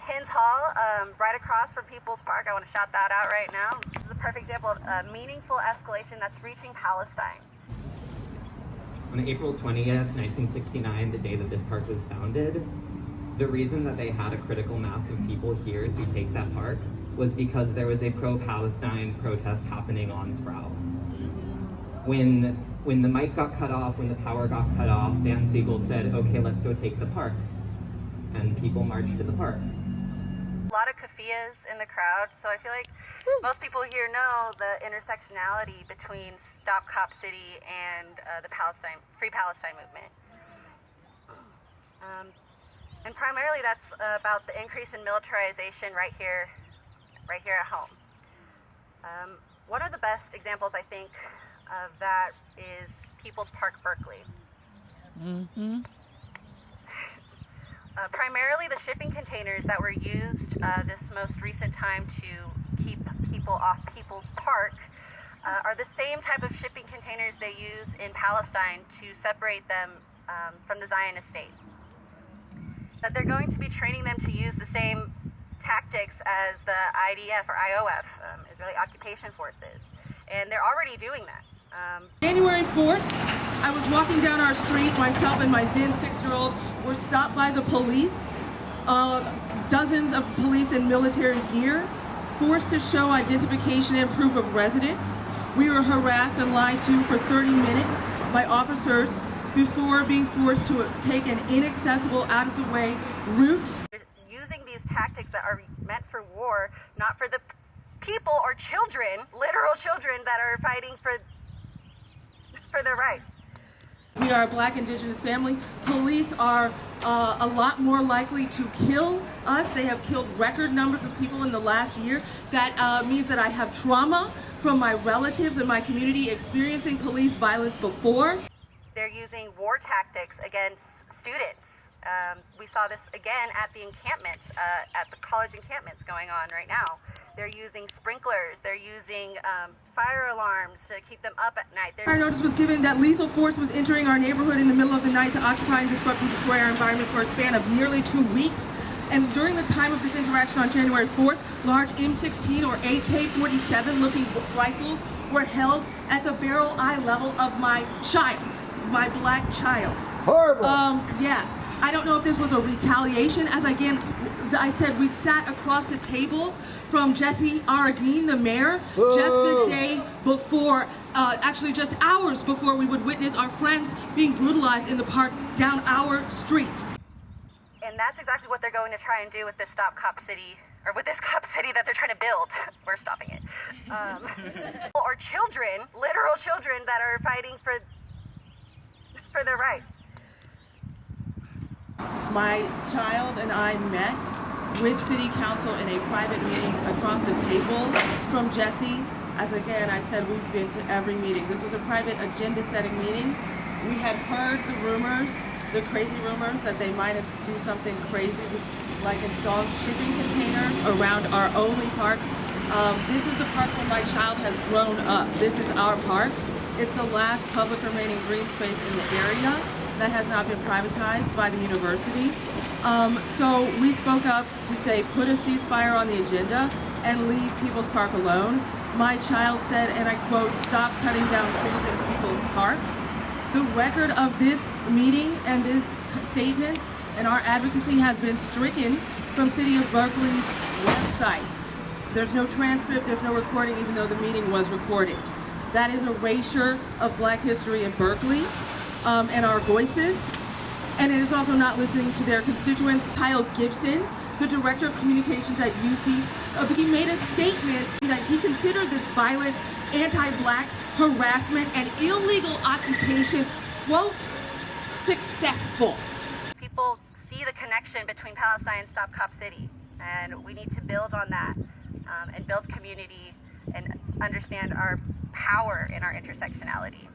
Kins Hall, right across from People's Park. I want to shout that out right now. This is a perfect example of a meaningful escalation that's reaching Palestine. On April 20th, 1969, the day that this park was founded, the reason that they had a critical mass of people here to take that park was because there was a pro-Palestine protest happening on Sprout. When the mic got cut off, when the power got cut off, Dan Siegel said, okay, let's go take the park. And people marched to the park. A lot of kafiyas in the crowd, so I feel like most people here know the intersectionality between Stop Cop City and the Free Palestine movement. And primarily that's about the increase in militarization right here at home. One of the best examples, I think, of that is People's Park, Berkeley. Mm-hmm. Primarily the shipping containers that were used this most recent time to keep people off People's Park are the same type of shipping containers they use in Palestine to separate them from the Zionist state. That they're going to be training them to use the same tactics as the IDF or IOF, Israeli Occupation Forces, and they're already doing that. January 4th, I was walking down our street, myself and my then 6-year-old were stopped by the police, dozens of police in military gear, forced to show identification and proof of residence. We were harassed and lied to for 30 minutes by officers before being forced to take an inaccessible, out-of-the-way route. Using these tactics that are meant for war, not for the people or children, literal children that are fighting for their rights. We are a Black Indigenous family. Police are a lot more likely to kill us. They have killed record numbers of people in the last year. That means that I have trauma from my relatives and my community experiencing police violence before. They're using war tactics against students. We saw this again at the encampments, at the college encampments going on right now. They're using sprinklers, they're using fire alarms to keep them up at night. Our notice was given that lethal force was entering our neighborhood in the middle of the night to occupy and disrupt and destroy our environment for a span of nearly 2 weeks. And during the time of this interaction on January 4th, large M16 or AK-47 looking rifles were held at the barrel eye level of my child, my Black child. Horrible. Yes. I don't know if this was a retaliation, as again, I said we sat across the table from Jesse Arreguin, the mayor, just the day before, actually just hours before we would witness our friends being brutalized in the park down our street. And that's exactly what they're going to try and do with this Stop Cop City, or with this Cop City that they're trying to build. We're stopping it. Or children, literal children that are fighting for their rights. My child and I met with City Council in a private meeting across the table from Jesse. As again, I said, we've been to every meeting. This was a private agenda-setting meeting. We had heard the rumors, the crazy rumors that they might do something crazy, like install shipping containers around our only park. This is the park where my child has grown up. This is our park. It's the last public remaining green space in the area that has not been privatized by the university. So we spoke up to say, put a ceasefire on the agenda and leave People's Park alone. My child said, and I quote, stop cutting down trees in People's Park. The record of this meeting and these statements and our advocacy has been stricken from City of Berkeley's website. There's no transcript, there's no recording, even though the meeting was recorded. That is erasure of Black history in Berkeley. And our voices, and it is also not listening to their constituents. Kyle Gibson, the director of communications at UC, he made a statement that he considered this violent, anti-Black harassment and illegal occupation, quote, successful. People see the connection between Palestine and Stop Cop City, and we need to build on that and build community and understand our power in our intersectionality.